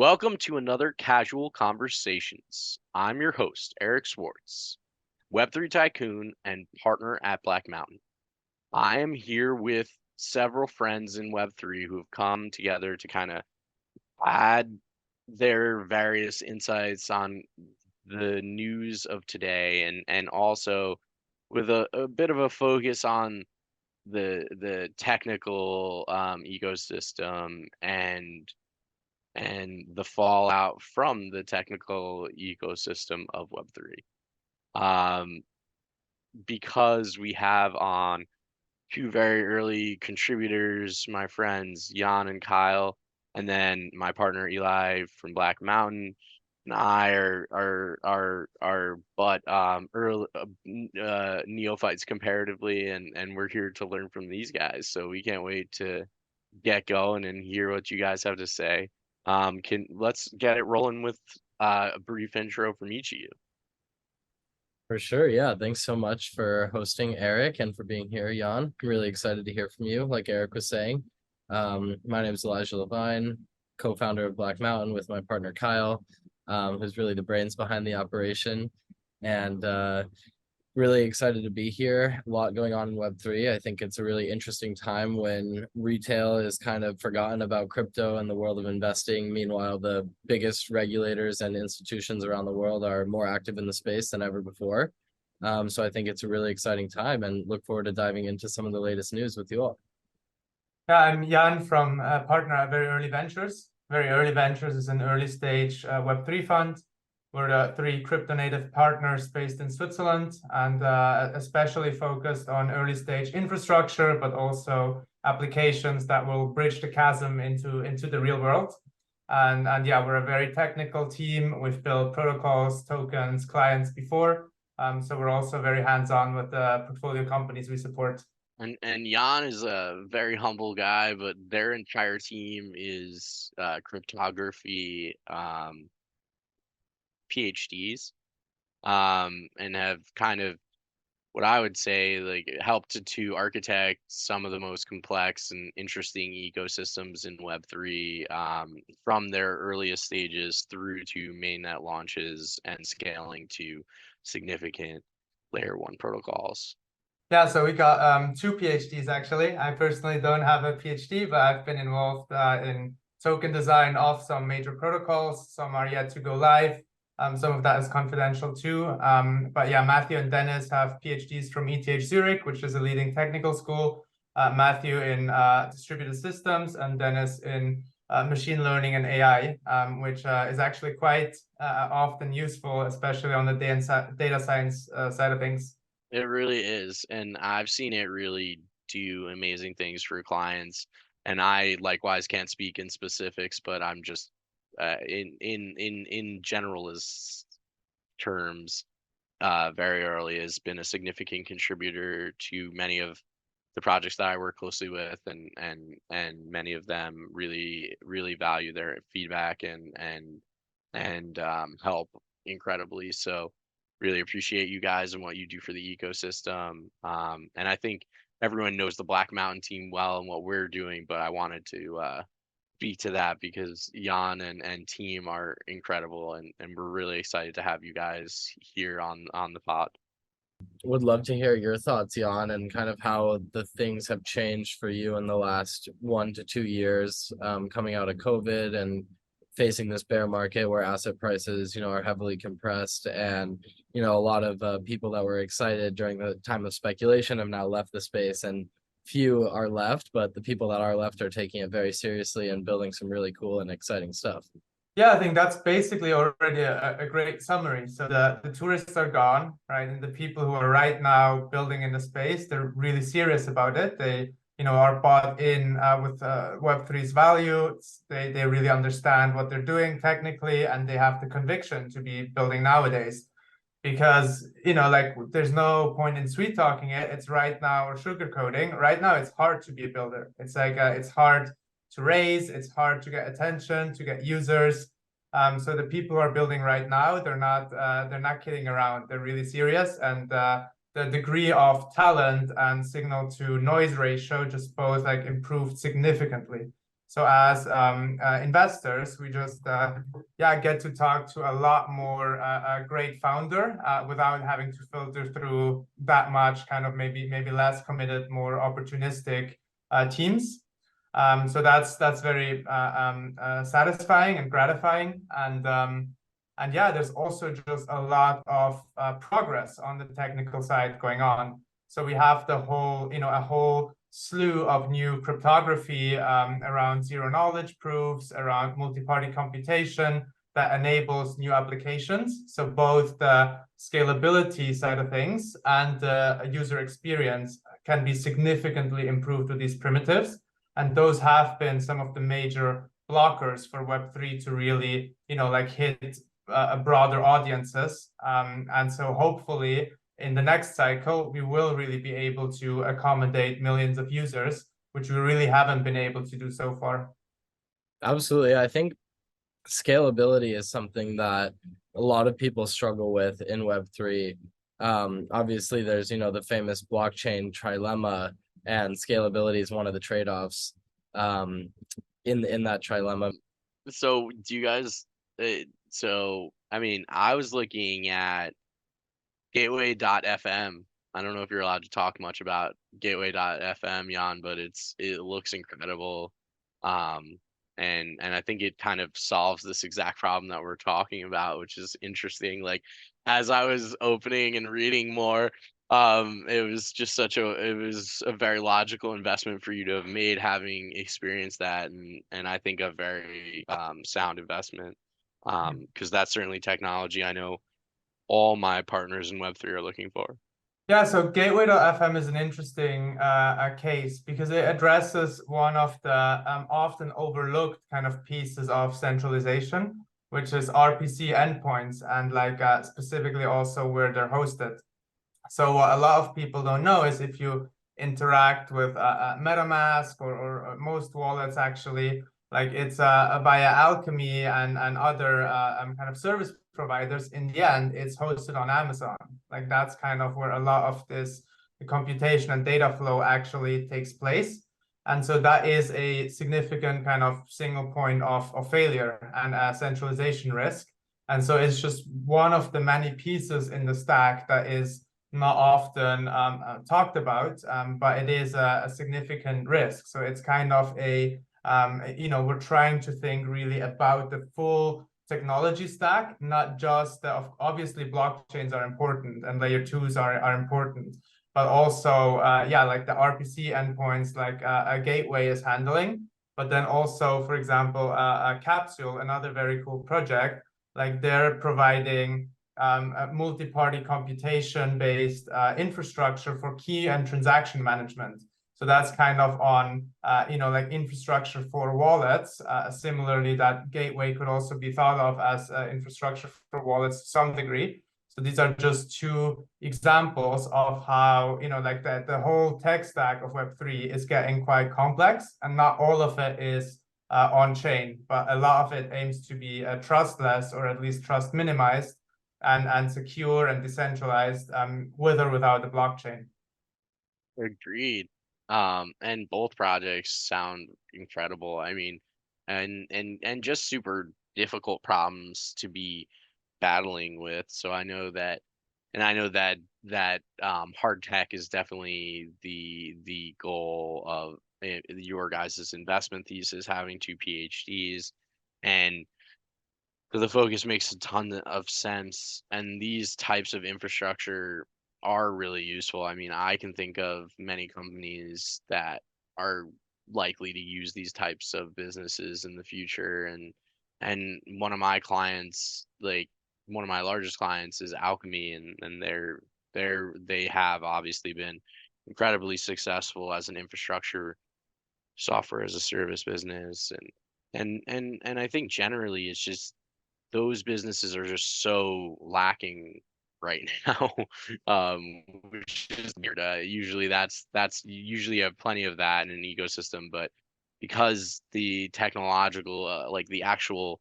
Welcome to another Casual Conversations. I'm your host, Eric Swartz, Web3 tycoon and partner at Black Mountain. I am here with several friends in Web3 who have come together to kind of add their various insights on the news of today and also with a bit of a focus on the technical ecosystem and the fallout from the technical ecosystem of Web3. Um, because we have on two very early contributors, my friends Jan and Kyle, and then my partner Eli from Black Mountain. And I are but early neophytes comparatively, and we're here to learn from these guys. So we can't wait to get going and hear what you guys have to say. Can let's get it rolling with a brief intro from each of you. For sure. Yeah. Thanks so much for hosting, Eric, and for being here, Jan. I'm really excited to hear from you, like Eric was saying. My name is Elijah Levine, co-founder of Black Mountain with my partner Kyle, who's really the brains behind the operation. And really excited to be here. A lot going on in Web3. I think it's a really interesting time when retail is kind of forgotten about crypto and the world of investing. Meanwhile, the biggest regulators and institutions around the world are more active in the space than ever before. So I think it's a really exciting time and look forward to diving into some of the latest news with you all. Yeah, I'm Jan from partner at Very Early Ventures. Very Early Ventures is an early stage Web3 fund. We're the three crypto native partners based in Switzerland and especially focused on early stage infrastructure, but also applications that will bridge the chasm into the real world. And yeah, we're a very technical team. We've built protocols, tokens, clients before. So we're also very hands-on with the portfolio companies we support. And Jan is a very humble guy, but their entire team is cryptography PhDs, and have kind of what I would say like helped to architect some of the most complex and interesting ecosystems in Web3, from their earliest stages through to mainnet launches and scaling to significant layer one protocols. Yeah, so we got two PhDs actually. I personally don't have a PhD, but I've been involved in token design of some major protocols. Some are yet to go live. Some of that is confidential too. But yeah, Matthew and Dennis have PhDs from ETH Zurich, which is a leading technical school. Matthew in distributed systems and Dennis in machine learning and AI, which is actually quite often useful, especially on the data science side of things. It really is, and I've seen it really do amazing things for clients. And I likewise can't speak in specifics, but I'm just in generalist terms, very early has been a significant contributor to many of the projects that I work closely with, and many of them really value their feedback and help incredibly. So really appreciate you guys and what you do for the ecosystem. And I think everyone knows the Black Mountain team well and what we're doing, but I wanted to speak to that because Jan and team are incredible, and we're really excited to have you guys here on the pod. Would love to hear your thoughts, Jan, and kind of how the things have changed for you in the last 1 to 2 years, coming out of COVID and facing this bear market where asset prices, are heavily compressed, and a lot of people that were excited during the time of speculation have now left the space, and few are left, but the people that are left are taking it very seriously and building some really cool and exciting stuff. Yeah, I think that's basically already a great summary. So the tourists are gone, right? And the people who are right now building in the space, they're really serious about it. They, are bought in with Web3's value. They really understand what they're doing technically, and they have the conviction to be building nowadays. Because, like there's no point in sweet talking it. It's right now or sugarcoating. Right now, it's hard to be a builder. It's like it's hard to raise, it's hard to get attention, to get users. So the people who are building right now, they're not kidding around. They're really serious, and the degree of talent and signal to noise ratio just both like improved significantly. So as investors, we just get to talk to a lot more a great founder without having to filter through that much kind of maybe less committed, more opportunistic teams. So that's very satisfying and gratifying, and yeah, there's also just a lot of progress on the technical side going on. So we have the whole, a whole slew of new cryptography around zero knowledge proofs, around multi-party computation that enables new applications. So both the scalability side of things and the user experience can be significantly improved with these primitives. And those have been some of the major blockers for Web3 to really, hit broader audiences. And so hopefully in the next cycle, we will really be able to accommodate millions of users, which we really haven't been able to do so far. Absolutely. I think scalability is something that a lot of people struggle with in Web3. Obviously, there's, the famous blockchain trilemma, and scalability is one of the trade-offs in that trilemma. So do you guys, so, I mean, I was looking at Gateway.fm. I don't know if you're allowed to talk much about Gateway.fm, Jan, but it looks incredible. And I think it kind of solves this exact problem that we're talking about, which is interesting. Like, as I was opening and reading more, it was a very logical investment for you to have made, having experienced that, and I think a very sound investment, because that's certainly technology I know all my partners in Web3 are looking for. Yeah, so Gateway.fm is an interesting case because it addresses one of the often overlooked kind of pieces of centralization, which is RPC endpoints, and specifically also where they're hosted. So what a lot of people don't know is if you interact with MetaMask or most wallets, actually, it's via Alchemy and other kind of service providers. In the end, it's hosted on Amazon. That's kind of where a lot of the computation and data flow actually takes place. And so that is a significant kind of single point of failure and a centralization risk. And so it's just one of the many pieces in the stack that is not often talked about, but it is a significant risk. So it's kind of we're trying to think really about the full technology stack, not just obviously blockchains are important and layer twos are important, but also the RPC endpoints a gateway is handling, but then also, for example, a Capsule, another very cool project, they're providing a multi-party computation-based infrastructure for key and transaction management. So that's kind of on, infrastructure for wallets. Similarly, that gateway could also be thought of as infrastructure for wallets to some degree. So these are just two examples of how, the whole tech stack of Web3 is getting quite complex, and not all of it is on-chain, but a lot of it aims to be trustless, or at least trust minimized, and secure and decentralized, with or without the blockchain. Agreed. And both projects sound incredible. I mean, and just super difficult problems to be battling with. So I know that, and I know that hard tech is definitely the goal of your guys' investment thesis, having two PhDs, and the focus makes a ton of sense. And these types of infrastructure are really useful. I mean, I can think of many companies that are likely to use these types of businesses in the future. And one of my clients, like one of my largest clients, is Alchemy, and they have obviously been incredibly successful as an infrastructure software as a service business. And I think generally it's just those businesses are just so lacking right now, which is weird. Usually you usually have plenty of that in an ecosystem, but because the technological, like the actual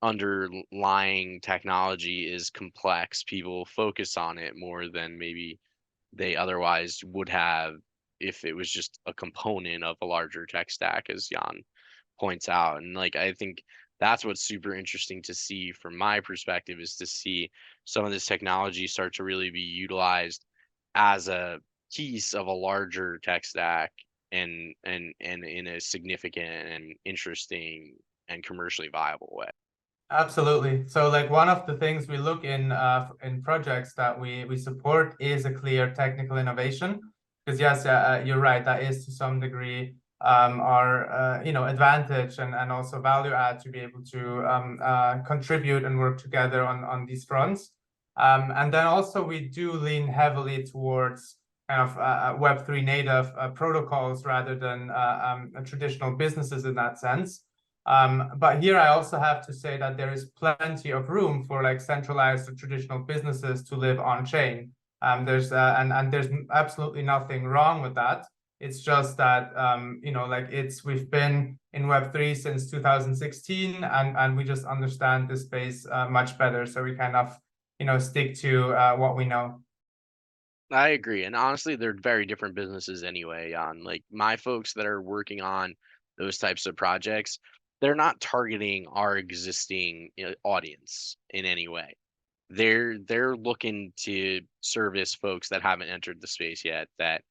underlying technology is complex, people focus on it more than maybe they otherwise would have if it was just a component of a larger tech stack, as Jan points out. And like I think that's what's super interesting to see from my perspective, is to see some of this technology start to really be utilized as a piece of a larger tech stack, and in a significant and interesting and commercially viable way. Absolutely. So like one of the things we look in projects that we support is a clear technical innovation. Because yes, you're right, that is to some degree our advantage and also value add to be able to contribute and work together on these fronts. And then also we do lean heavily towards kind of Web3 native protocols rather than traditional businesses in that sense. But here I also have to say that there is plenty of room for like centralized or traditional businesses to live on chain. There's absolutely nothing wrong with that. It's just that we've been in Web3 since 2016, and we just understand this space much better. So we kind of stick to what we know. I agree. And honestly, they're very different businesses anyway. On like my folks that are working on those types of projects, they're not targeting our existing audience in any way. They're looking to service folks that haven't entered the space yet, that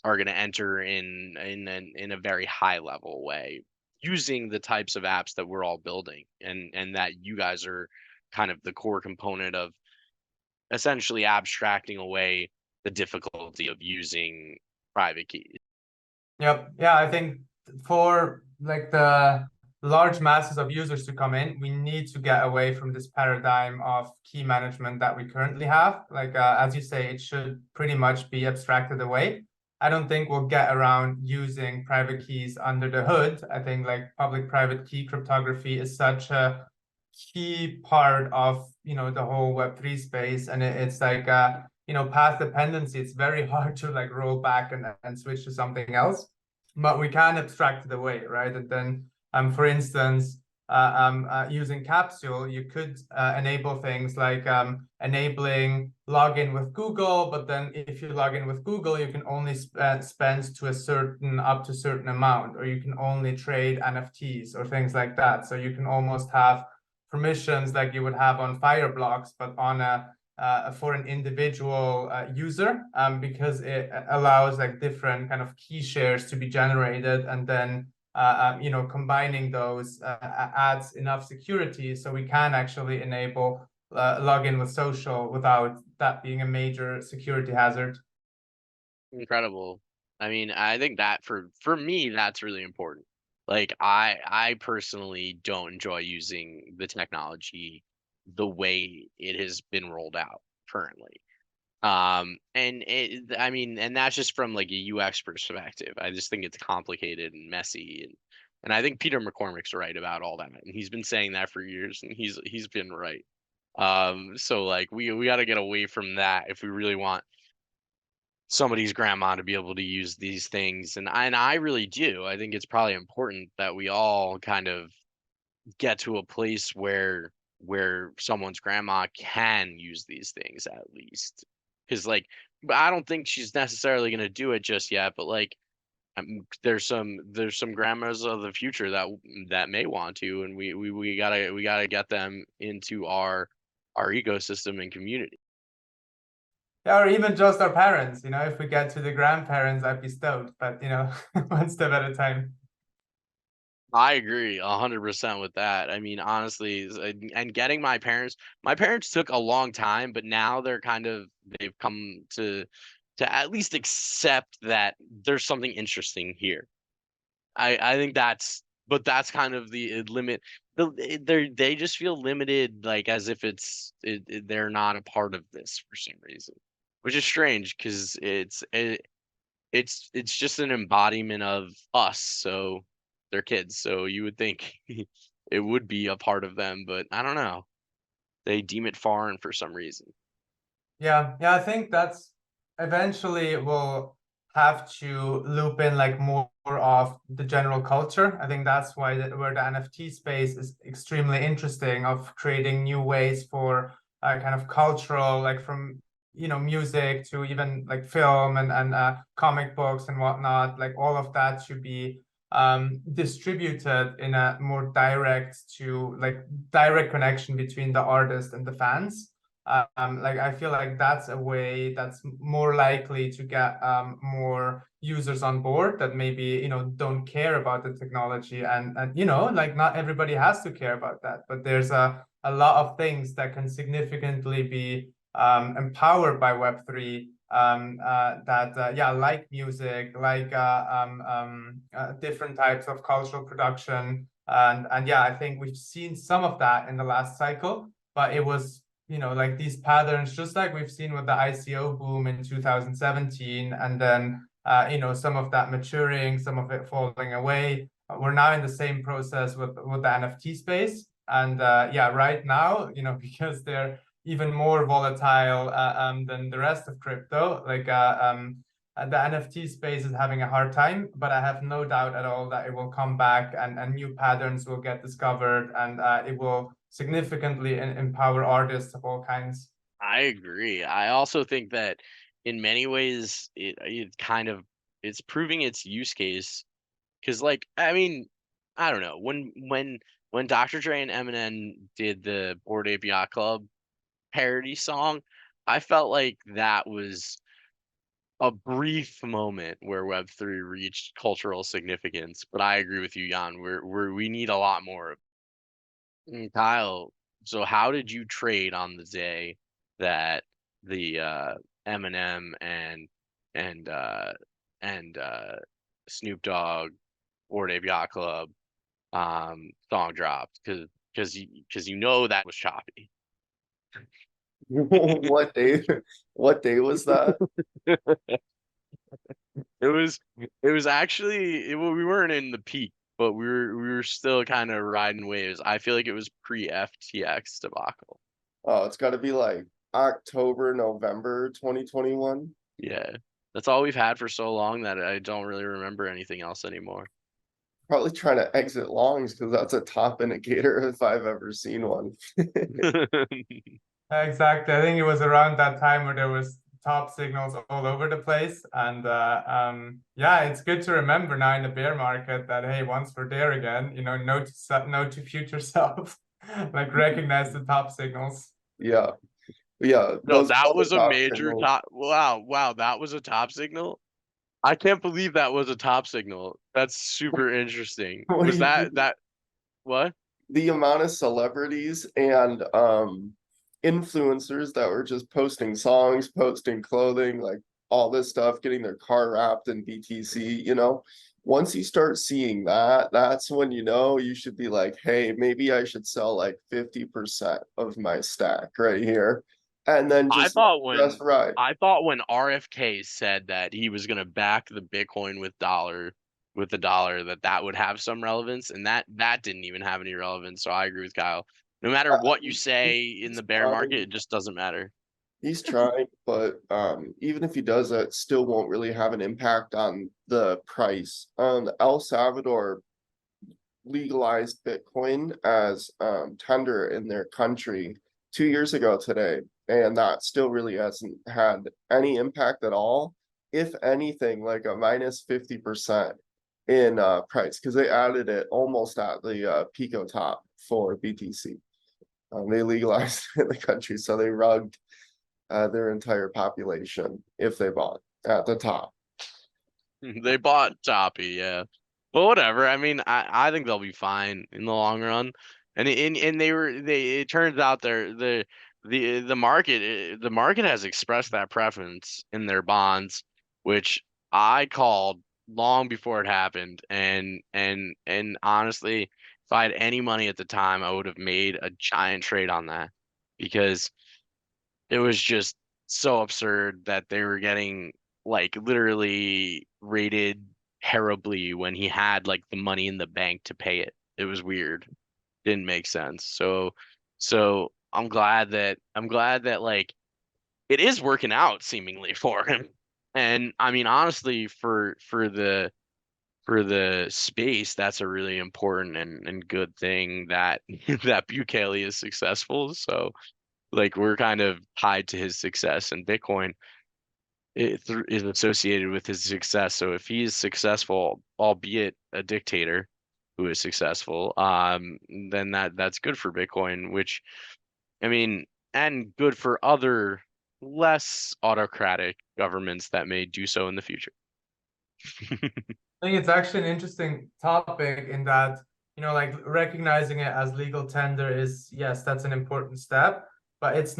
are going to enter in a very high level way, using the types of apps that we're all building, and that you guys are kind of the core component of, essentially abstracting away the difficulty of using private keys. Yep. Yeah, I think for like the large masses of users to come in, we need to get away from this paradigm of key management that we currently have. Like as you say, it should pretty much be abstracted away. I don't think we'll get around using private keys under the hood. I think like public-private key cryptography is such a key part of the whole Web3 space, and it's like path dependency. It's very hard to like roll back and switch to something else, but we can abstract it away, right? And then for instance, using Capsule, you could enable things like enabling login with Google, but then if you log in with Google, you can only spend to up to a certain amount, or you can only trade NFTs or things like that. So you can almost have permissions like you would have on Fireblocks, but on for an individual user, because it allows like different kind of key shares to be generated, and then combining those adds enough security so we can actually enable login with social without that being a major security hazard. Incredible. I mean, I think that for me, that's really important. Like I personally don't enjoy using the technology the way it has been rolled out currently. I mean, and that's just from like a UX perspective. I just think it's complicated and messy, and I think Peter McCormick's right about all that, and he's been saying that for years, and he's been right. So like we got to get away from that if we really want somebody's grandma to be able to use these things. And I really do. I think it's probably important that we all kind of get to a place where someone's grandma can use these things, at least. Because like I don't think she's necessarily going to do it just yet, but like there's some grandmas of the future that may want to, and we gotta get them into our ecosystem and community. Yeah, or even just our parents. If we get to the grandparents, I'd be stoked, but one step at a time. I agree 100% with that. I mean, honestly, and getting my parents took a long time, but now they've come to at least accept that there's something interesting here. I think that's kind of the limit. They just feel limited, like as if they're not a part of this for some reason, which is strange because it's just an embodiment of us. So they're kids, so you would think it would be a part of them, but I don't know. They deem it foreign for some reason. Yeah, I think that's eventually we'll have to loop in like more of the general culture. I think that's why where the NFT space is extremely interesting, of creating new ways for kind of cultural, like from music to even like film and comic books and whatnot. Like all of that should be distributed in a more direct connection between the artist and the fans. Like I feel like that's a way that's more likely to get more users on board that maybe don't care about the technology, and like not everybody has to care about that, but there's a lot of things that can significantly be empowered by Web3, like music, like different types of cultural production, and yeah, I think we've seen some of that in the last cycle, but it was like these patterns, just like we've seen with the ICO boom in 2017, and then some of that maturing, some of it falling away. We're now in the same process with the NFT space, and right now, because they're even more volatile than the rest of crypto, like the NFT space is having a hard time, but I have no doubt at all that it will come back, and new patterns will get discovered, and it will significantly empower artists of all kinds. I agree. I also think that in many ways it's proving its use case, because like I mean, I don't know, when Dr. Dre and Eminem did the Bored Ape Yacht Club parody song, I felt like that was a brief moment where Web3 reached cultural significance. But I agree with you, Jan. We need a lot more of it. Kyle, so how did you trade on the day that the Eminem and Snoop Dogg Bored Ape Yacht Club song dropped? Because that was choppy. What day? What day was that? It was actually we weren't in the peak, but we were still kind of riding waves. I feel like it was pre FTX debacle. Oh, it's got to be like October, November 2021. Yeah, that's all we've had for so long that I don't really remember anything else anymore. Probably trying to exit longs because that's a top indicator if I've ever seen one. Exactly. I think it was around that time where there was top signals all over the place, and it's good to remember now in the bear market that hey, once we're there again, note to future self, like recognize the top signals. Yeah, yeah. No, those that are the was a top major signals. top. Wow, that was a top signal. I can't believe that was a top signal. That's super interesting. What do Was you mean? that what? The amount of celebrities and influencers that were just posting songs, posting clothing, like all this stuff, getting their car wrapped in BTC. Once you start seeing that, that's when you should be like, hey, maybe I should sell like 50% of my stack right here. And then I just thought when right. I thought when RFK said that he was gonna back the Bitcoin with the dollar, that would have some relevance, and that didn't even have any relevance. So I agree with Kyle. No matter what you say in the bear market, it just doesn't matter. He's trying, but even if he does that, it still won't really have an impact on the price. El Salvador legalized Bitcoin as tender in their country 2 years ago today, and that still really hasn't had any impact at all. If anything, like a minus 50% in price, because they added it almost at the Pico top for BTC. They legalized it in the country, so they rugged their entire population if they bought at the top. They bought Toppy, yeah. But whatever. I mean, I think they'll be fine in the long run. And it turns out the market has expressed that preference in their bonds, which I called long before it happened. And honestly, if I had any money at the time, I would have made a giant trade on that, because it was just so absurd that they were getting like literally rated terribly when he had like the money in the bank to pay it. It was weird. Didn't make sense. So I'm glad that like it is working out seemingly for him. And I mean, honestly, for the space, that's a really important and good thing that that Bukele is successful. So like we're kind of tied to his success in Bitcoin. is associated with his success. So if he is successful, albeit a dictator who is successful, then that's good for Bitcoin, which I mean, and good for other less autocratic governments that may do so in the future. I think it's actually an interesting topic in that, like recognizing it as legal tender is, yes, that's an important step, but it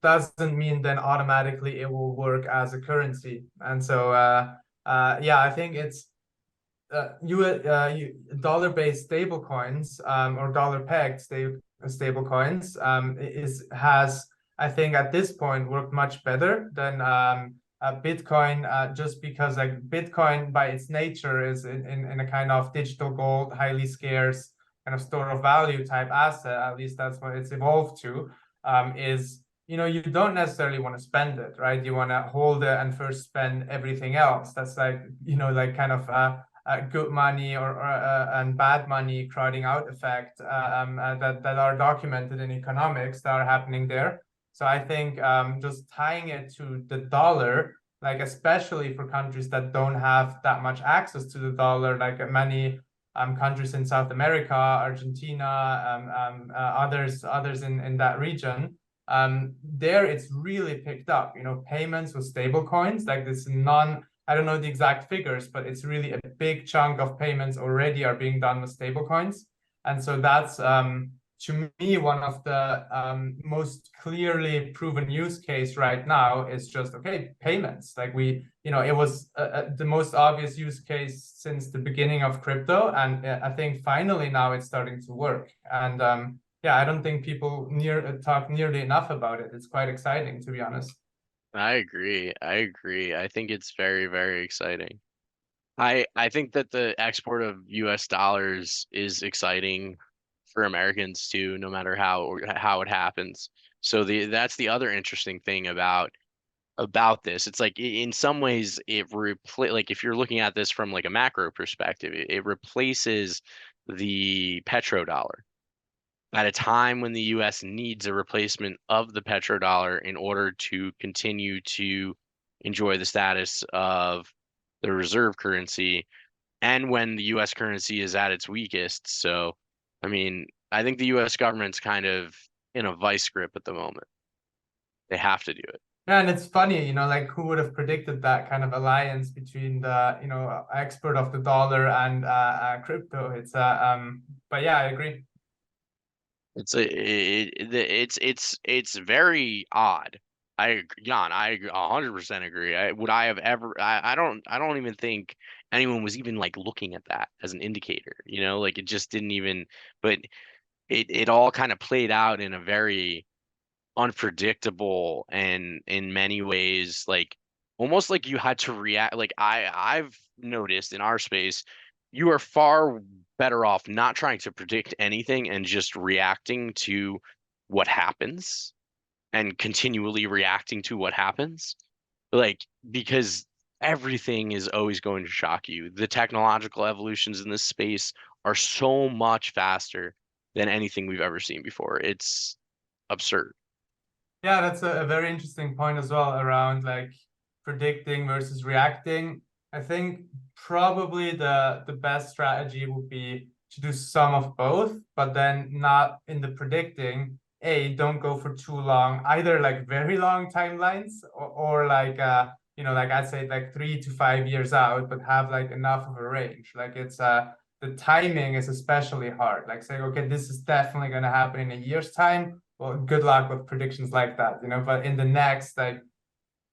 doesn't mean then automatically it will work as a currency. And so, yeah, I think it's dollar-based stable coins, or dollar-pegged stable coins, has, I think at this point, worked much better than Bitcoin, just because like Bitcoin by its nature is in a kind of digital gold, highly scarce kind of store of value type asset. At least that's what it's evolved to. Is you don't necessarily want to spend it, right? You want to hold it and first spend everything else. That's like like kind of good money or and bad money crowding out effect that are documented in economics that are happening there. So I think just tying it to the dollar, like especially for countries that don't have that much access to the dollar, like many countries in South America, Argentina, others in that region, there it's really picked up. Payments with stable coins, like this I don't know the exact figures, but it's really a big chunk of payments already are being done with stable coins. And so that's to me, one of the most clearly proven use case right now is just, okay, payments. Like it was the most obvious use case since the beginning of crypto. And I think finally now it's starting to work. And yeah, I don't think people talk nearly enough about it. It's quite exciting, to be honest. I agree. I think it's very, very exciting. I think that the export of US dollars is exciting for Americans too, no matter how it happens. So that's the other interesting thing about this. It's like in some ways like if you're looking at this from like a macro perspective, it replaces the petrodollar at a time when the US needs a replacement of the petrodollar in order to continue to enjoy the status of the reserve currency and when the US currency is at its weakest. So, I mean, I think the US government's kind of in a vice grip at the moment. They have to do it. Yeah, and it's funny, like who would have predicted that kind of alliance between the, export of the dollar and crypto? But yeah, I agree. It's very odd. Jan, I 100% agree. I don't even think anyone was even like looking at that as an indicator, like it just didn't even, but it all kind of played out in a very unpredictable and in many ways like almost like you had to react. Like I've noticed in our space, you are far better off not trying to predict anything and just reacting to what happens and continually reacting to what happens. Like, because everything is always going to shock you. The technological evolutions in this space are so much faster than anything we've ever seen before. It's absurd. Yeah, that's a very interesting point as well around like predicting versus reacting. I think probably the best strategy would be to do some of both, but then not in the predicting. Don't go for too long, either like very long timelines or like like I'd say like 3 to 5 years out, but have like enough of a range. Like it's the timing is especially hard. Like saying, okay, this is definitely going to happen in a year's time. Well, good luck with predictions like that, but in the next like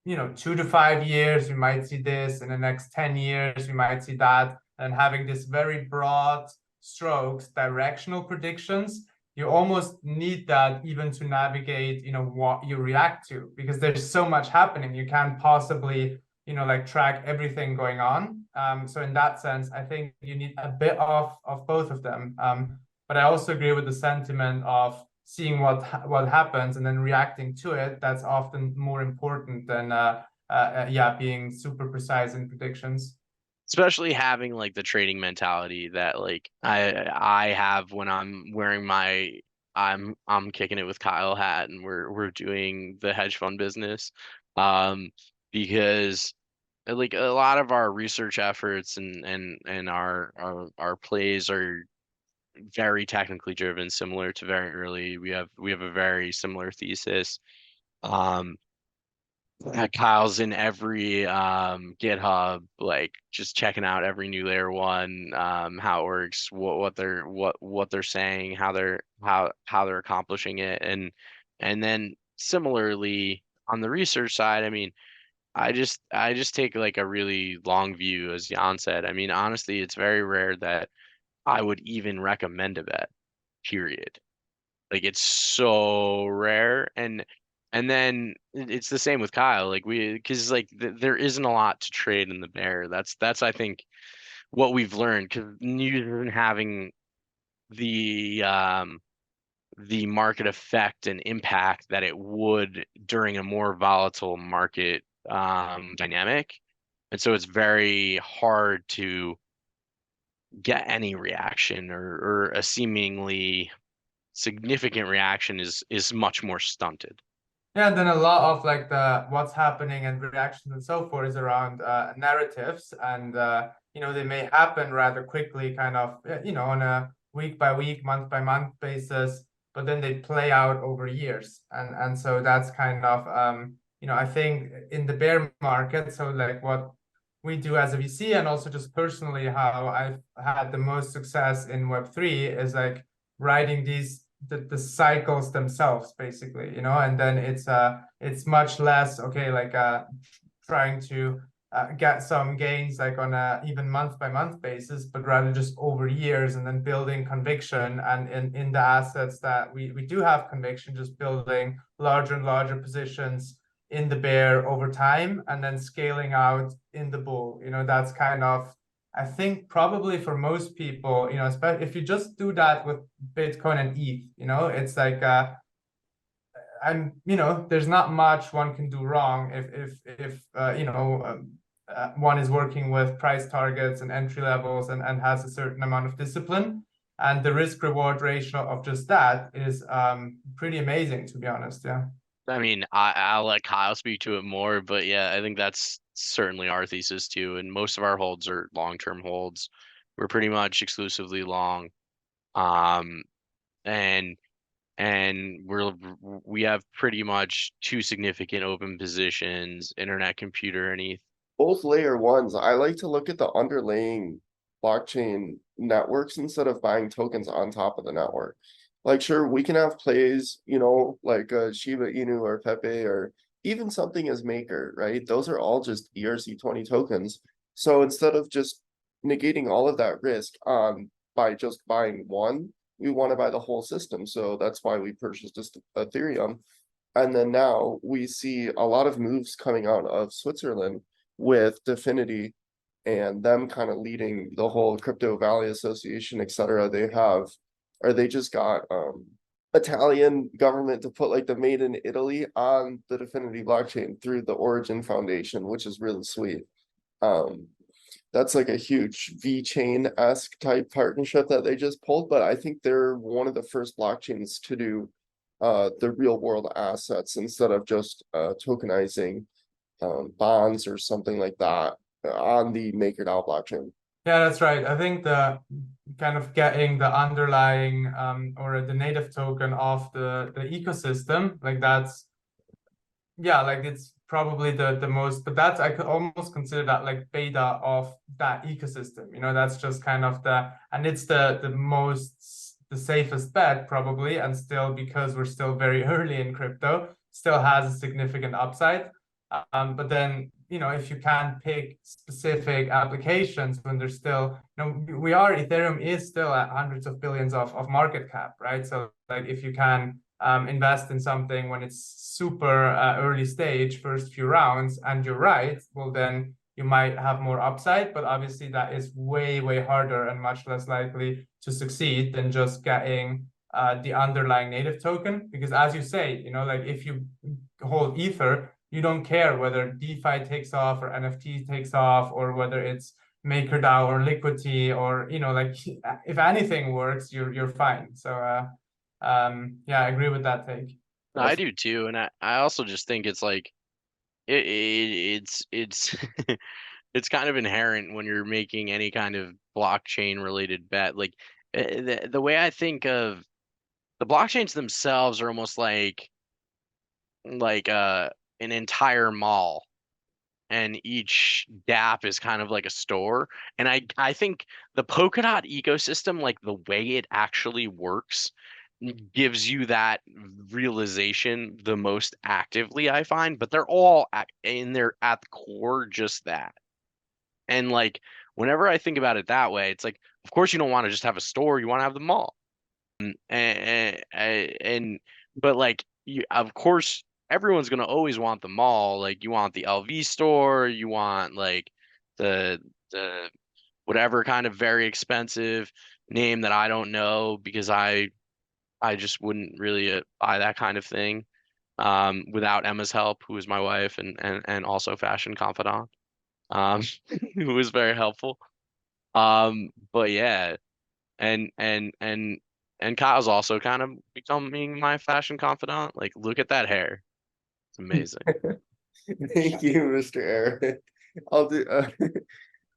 2 to 5 years we might see this, in the next 10 years we might see that, and having this very broad strokes directional predictions, you almost need that even to navigate what you react to, because there's so much happening, you can't possibly like track everything going on. So in that sense I think you need a bit of both of them. But I also agree with the sentiment of seeing what happens and then reacting to it. That's often more important than yeah, being super precise in predictions. Especially having like the trading mentality that like I have when I'm wearing my I'm kicking it with Kyle hat and we're doing the hedge fund business. because like a lot of our research efforts and our plays are very technically driven, similar to very early. We have a very similar thesis. Um, Kyle's in every GitHub, like just checking out every new layer one, how it works, what they're saying, how they're accomplishing it, and then similarly on the research side, I mean, I just take like a really long view, as Jan said. I mean, honestly, it's very rare that I would even recommend a bet, period. Like it's so rare, and then it's the same with Kyle. Like because like there isn't a lot to trade in the bear. That's I think what we've learned, because even having the market effect and impact that it would during a more volatile market dynamic, and so it's very hard to get any reaction, or a seemingly significant reaction is much more stunted. Yeah, and then a lot of like the what's happening and reactions and so forth is around narratives, and they may happen rather quickly, kind of on a week by week, month by month basis, but then they play out over years, and so that's kind of I think in the bear market, so like what we do as a VC, and also just personally how I've had the most success in Web3 is like writing the cycles themselves, basically, and then it's much less okay, like trying to get some gains like on a even month by month basis, but rather just over years, and then building conviction, and in the assets that we do have conviction, just building larger and larger positions in the bear over time, and then scaling out in the bull. That's kind of, I think, probably for most people, especially if you just do that with Bitcoin and ETH, it's like there's not much one can do wrong if one is working with price targets and entry levels, and has a certain amount of discipline, and the risk reward ratio of just that is pretty amazing, to be honest. Yeah. I mean, I'll let Kyle speak to it more, but yeah, I think that's certainly our thesis too. And most of our holds are long-term holds. We're pretty much exclusively long. Um, and we have pretty much two significant open positions, internet, computer, and ETH. Both layer ones, I like to look at the underlying blockchain networks instead of buying tokens on top of the network. Like, sure, we can have plays, like Shiba Inu or Pepe, or even something as Maker, right? Those are all just ERC20 tokens. So instead of just negating all of that risk by just buying one, we want to buy the whole system. So that's why we purchased Ethereum. And then now we see a lot of moves coming out of Switzerland with Dfinity, and them kind of leading the whole Crypto Valley Association, etc. They just got Italian government to put like the Made in Italy on the Dfinity blockchain through the Origin Foundation, which is really sweet. That's like a huge VeChain-esque type partnership that they just pulled, but I think they're one of the first blockchains to do the real world assets instead of just tokenizing bonds or something like that on the MakerDAO blockchain. Yeah, that's right. I think the kind of getting the underlying or the native token of the ecosystem, like that's, yeah, like it's probably the most, but that's, I could almost consider that like beta of that ecosystem. That's just kind of and it's the safest bet probably, and still, because we're still very early in crypto, still has a significant upside. But then, if you can pick specific applications when there's still, Ethereum is still at hundreds of billions of market cap, right? So like if you can invest in something when it's super early stage, first few rounds, and you're right, well, then you might have more upside, but obviously that is way, way harder and much less likely to succeed than just getting the underlying native token. Because as you say, like if you hold Ether, you don't care whether DeFi takes off or NFT takes off, or whether it's MakerDAO or Liquidity, or like if anything works, you're fine. So yeah, I agree with that take. No, I do too, and I also just think it's like it's it's kind of inherent when you're making any kind of blockchain related bet. Like the way I think of the blockchains themselves are almost like an entire mall, and each dApp is kind of like a store. And I think the Polkadot ecosystem, like the way it actually works, gives you that realization the most actively, I find. But they're all in their at the core just that. And like whenever I think about it that way, it's like, of course you don't want to just have a store, you want to have the mall. And but like you, of course everyone's gonna always want the mall. Like you want the LV store, you want like the the whatever kind of very expensive name that I don't know, because I just wouldn't really buy that kind of thing without Emma's help, who is my wife and also fashion confidant, um who was very helpful. But yeah, and Kyle's also kind of becoming my fashion confidant. Like, look at that hair. It's amazing. Thank you, Mr. Eric. I'll do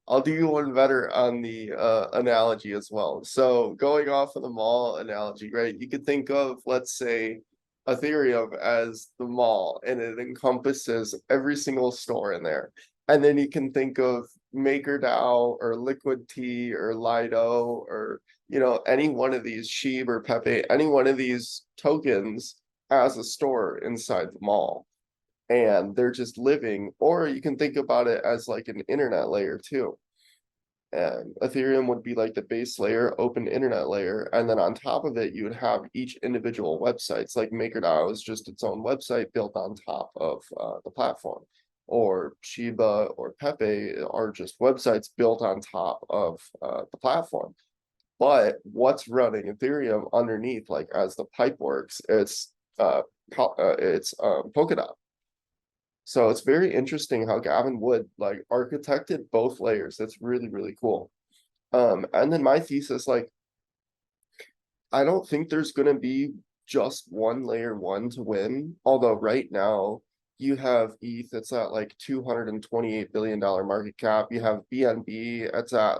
I'll do you one better on the analogy as well. So going off of the mall analogy, right? You could think of, let's say, Ethereum as the mall, and it encompasses every single store in there. And then you can think of MakerDAO or Liquid Tea or Lido or any one of these Sheeb or Pepe, any one of these tokens as a store inside the mall. And they're just living, or you can think about it as like an internet layer too. And Ethereum would be like the base layer, open internet layer, and then on top of it, you would have each individual websites. Like MakerDAO is just its own website built on top of the platform, or Shiba or Pepe are just websites built on top of the platform. But what's running Ethereum underneath, like as the pipe works, it's Polkadot. So it's very interesting how Gavin Wood like architected both layers. That's really, really cool. And then my thesis, like, I don't think there's gonna be just one layer one to win. Although right now you have ETH that's at like $228 billion market cap. You have BNB, it's at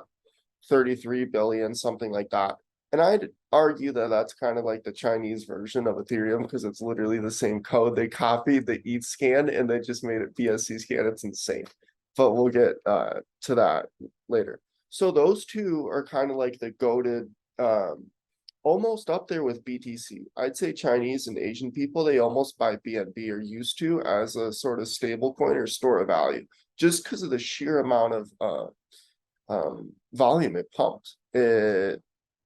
33 billion, something like that. And I'd argue that that's kind of like the Chinese version of Ethereum, because it's literally the same code. They copied the ETH scan and they just made it BSC scan. It's insane. But we'll get to that later. So those two are kind of like the goated, almost up there with BTC. I'd say Chinese and Asian people, they almost buy BNB or used to as a sort of stable coin or store of value, just because of the sheer amount of volume it pumped.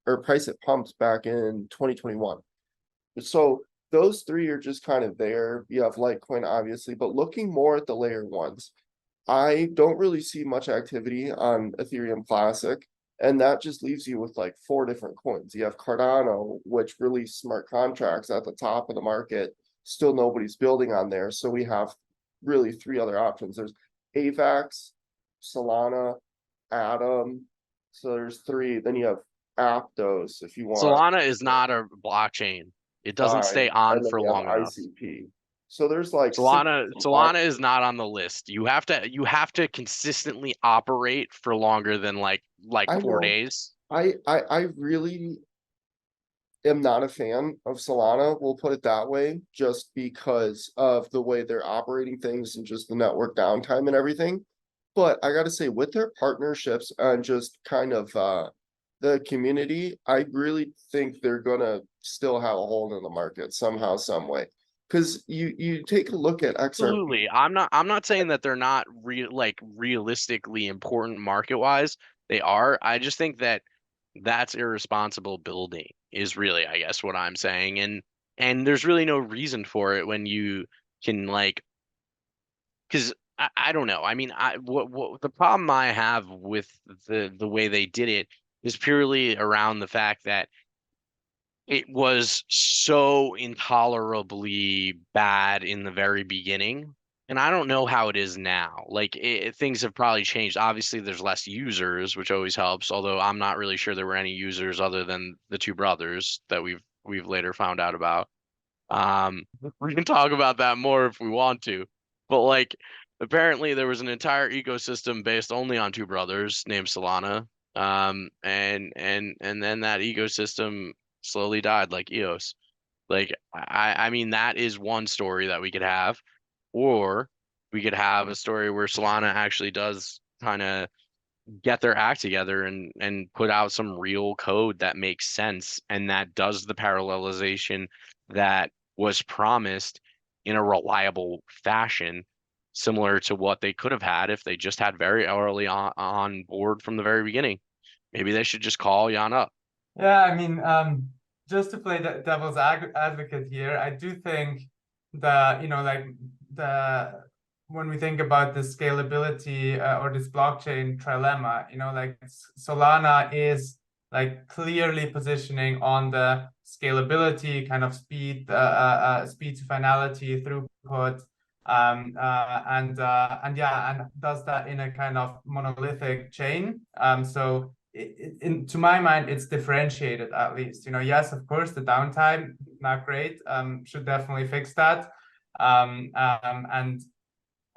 Or price it pumped back in 2021. So those three are just kind of there. You have Litecoin, obviously, but looking more at the layer ones, I don't really see much activity on Ethereum Classic. And that just leaves you with like 4 different coins. You have Cardano, which released smart contracts at the top of the market. Still nobody's building on there. So we have really 3 other options. There's AVAX, Solana, Atom. So there's 3. Then you have Aptos, if you want. Solana is not a blockchain. It doesn't stay on for long enough. ICP. So there's like Solana is not on the list. You have to consistently operate for longer than like 4 days. I really am not a fan of Solana, we'll put it that way, just because of the way they're operating things and just the network downtime and everything. But I gotta say, with their partnerships and just kind of the community, I really think they're gonna still have a hold in the market somehow, some way. Because you take a look at XRP. Absolutely. I'm not saying that they're not realistically important market wise. They are. I just think that that's irresponsible building is really, I guess, what I'm saying. And there's really no reason for it when you can because I don't know. I mean, what the problem I have with the way they did it is purely around the fact that it was so intolerably bad in the very beginning. And I don't know how it is now. Like things have probably changed. Obviously, there's less users, which always helps. Although I'm not really sure there were any users other than the 2 brothers that we've later found out about. We can talk about that more if we want to. But like apparently there was an entire ecosystem based only on two brothers named Solana. And then that ecosystem slowly died like EOS. Like I mean that is one story that we could have, or we could have a story where Solana actually does kind of get their act together and put out some real code that makes sense and that does the parallelization that was promised in a reliable fashion, similar to what they could have had if they just had very early on board from the very beginning. Maybe they should just call Jan up. Yeah, I mean, just to play the devil's advocate here, I do think that, you know, like when we think about the scalability or this blockchain trilemma, you know, like Solana is like clearly positioning on the scalability kind of speed, speed to finality, throughput, and yeah, and does that in a kind of monolithic chain. So to my mind, it's differentiated at least. You know, yes, of course, the downtime not great. Should definitely fix that.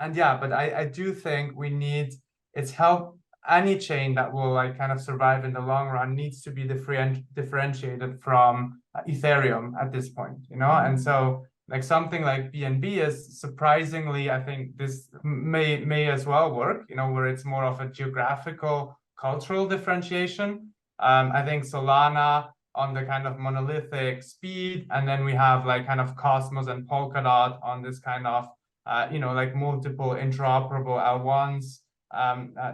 And yeah, but I do think we need its help. Any chain that will like kind of survive in the long run needs to be differentiated from Ethereum at this point, you know. And so like something like BNB is surprisingly, I think this may as well work, you know, where it's more of a geographical cultural differentiation. I think Solana on the kind of monolithic speed, and then we have like kind of Cosmos and Polkadot on this kind of you know, like multiple interoperable L1s,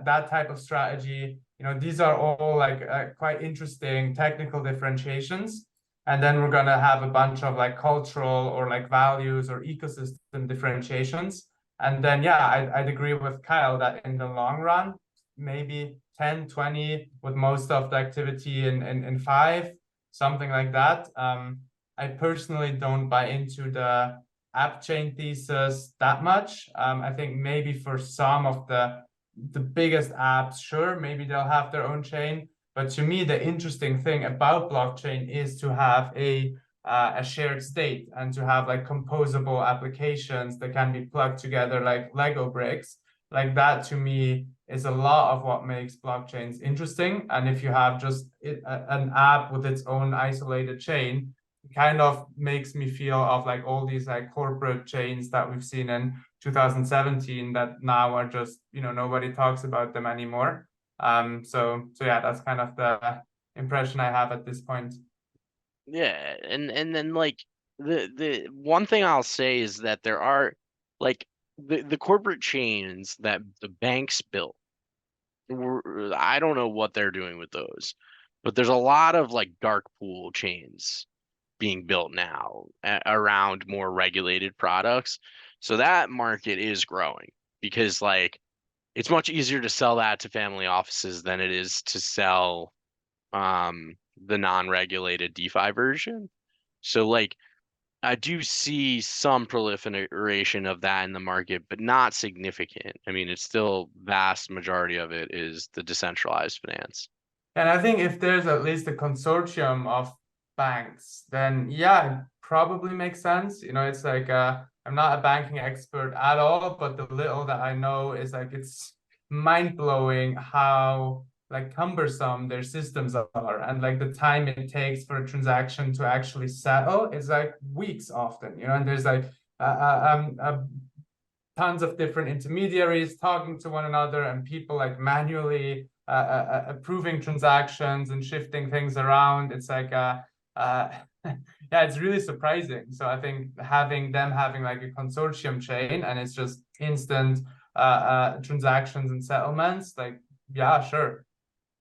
that type of strategy. You know, these are all like quite interesting technical differentiations. And then we're going to have a bunch of like cultural or like values or ecosystem differentiations. And then, yeah, I'd agree with Kyle that in the long run, maybe 10, 20 with most of the activity in 5, something like that. I personally don't buy into the app chain thesis that much. I think maybe for some of the biggest apps, sure, maybe they'll have their own chain. But to me, the interesting thing about blockchain is to have a shared state and to have like composable applications that can be plugged together like Lego bricks. Like that to me is a lot of what makes blockchains interesting. And if you have just an app with its own isolated chain, kind of makes me feel of like all these like corporate chains that we've seen in 2017 that now are just, you know, nobody talks about them anymore. So yeah, that's kind of the impression I have at this point. Yeah, and then like the one thing I'll say is that there are like the corporate chains that the banks built. I don't know what they're doing with those, but there's a lot of like dark pool chains being built now around more regulated products. So that market is growing because like it's much easier to sell that to family offices than it is to sell the non-regulated DeFi version. So like I do see some proliferation of that in the market, but not significant. I mean, it's still vast majority of it is the decentralized finance. And I think if there's at least a consortium of banks, then yeah, it probably makes sense. You know, it's like I'm not a banking expert at all, but the little that I know is like it's mind-blowing how like cumbersome their systems are, and like the time it takes for a transaction to actually settle is like weeks often, you know. And there's like tons of different intermediaries talking to one another and people like manually approving transactions and shifting things around. It's like yeah, it's really surprising. So I think having like a consortium chain and it's just instant transactions and settlements, like yeah, sure,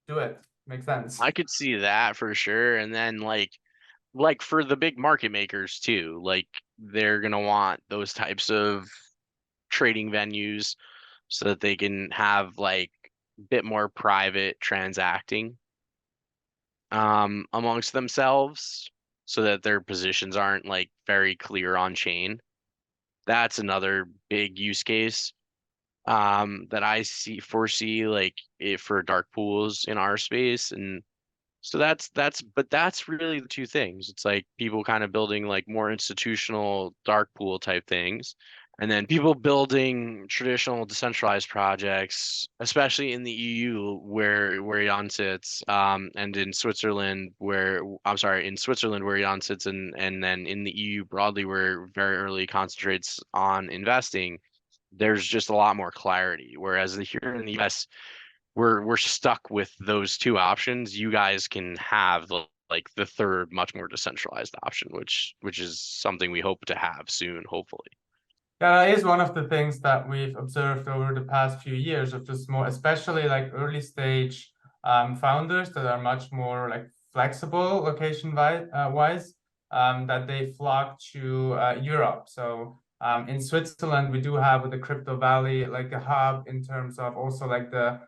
do it. Makes sense. I could see that for sure. And then like for the big market makers too, like they're gonna want those types of trading venues so that they can have like a bit more private transacting amongst themselves so that their positions aren't like very clear on chain. That's another big use case that I foresee like it for dark pools in our space. And so but that's really the two things. It's like people kind of building like more institutional dark pool type things, And then people building traditional decentralized projects, especially in the EU where Jan sits, and in Switzerland in Switzerland where Jan sits, and then in the EU broadly where very early concentrates on investing, there's just a lot more clarity. Whereas here in the US, we're stuck with those two options. You guys can have the third, much more decentralized option, which is something we hope to have soon, hopefully. Yeah, that is one of the things that we've observed over the past few years of just more, especially like early stage founders that are much more like flexible location wise, that they flock to Europe. So in Switzerland, we do have with the Crypto Valley like a hub in terms of also like the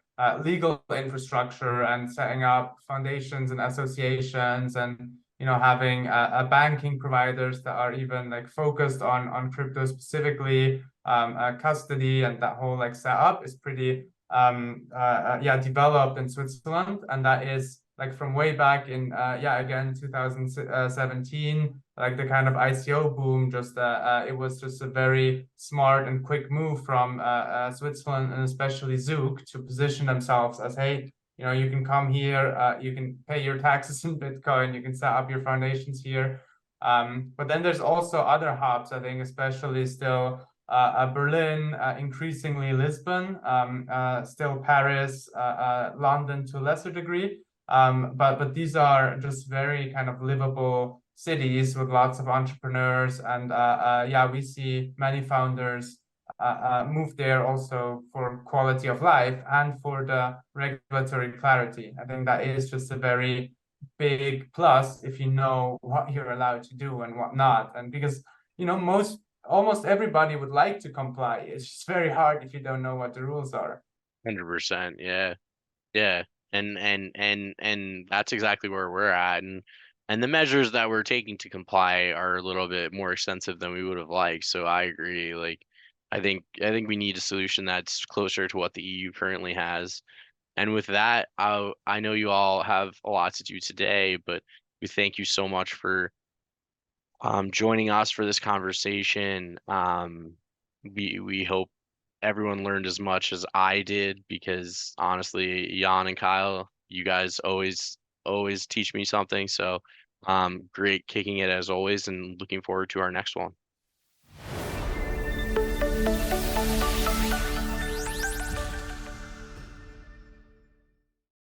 legal infrastructure and setting up foundations and associations, and having a banking providers that are even like focused on crypto specifically, custody, and that whole like setup is pretty developed in Switzerland. And that is like from way back in 2017, like the kind of ICO boom. Just it was just a very smart and quick move from Switzerland, and especially Zug, to position themselves as, hey, you can come here, you can pay your taxes in Bitcoin, you can set up your foundations here. But then there's also other hubs, I think, especially still Berlin, increasingly Lisbon, still Paris, London to a lesser degree. But these are just very kind of livable cities with lots of entrepreneurs. And we see many founders move there also for quality of life and for the regulatory clarity. I think that is just a very big plus if you know what you're allowed to do and what not. And because almost everybody would like to comply, it's just very hard if you don't know what the rules are. 100%, yeah. And that's exactly where we're at, and the measures that we're taking to comply are a little bit more extensive than we would have liked. So I agree. Like, I think we need a solution that's closer to what the EU currently has. And with that, I know you all have a lot to do today, but we thank you so much for joining us for this conversation. We hope everyone learned as much as I did, because honestly, Jan and Kyle, you guys always teach me something. So great kicking it as always, and looking forward to our next one.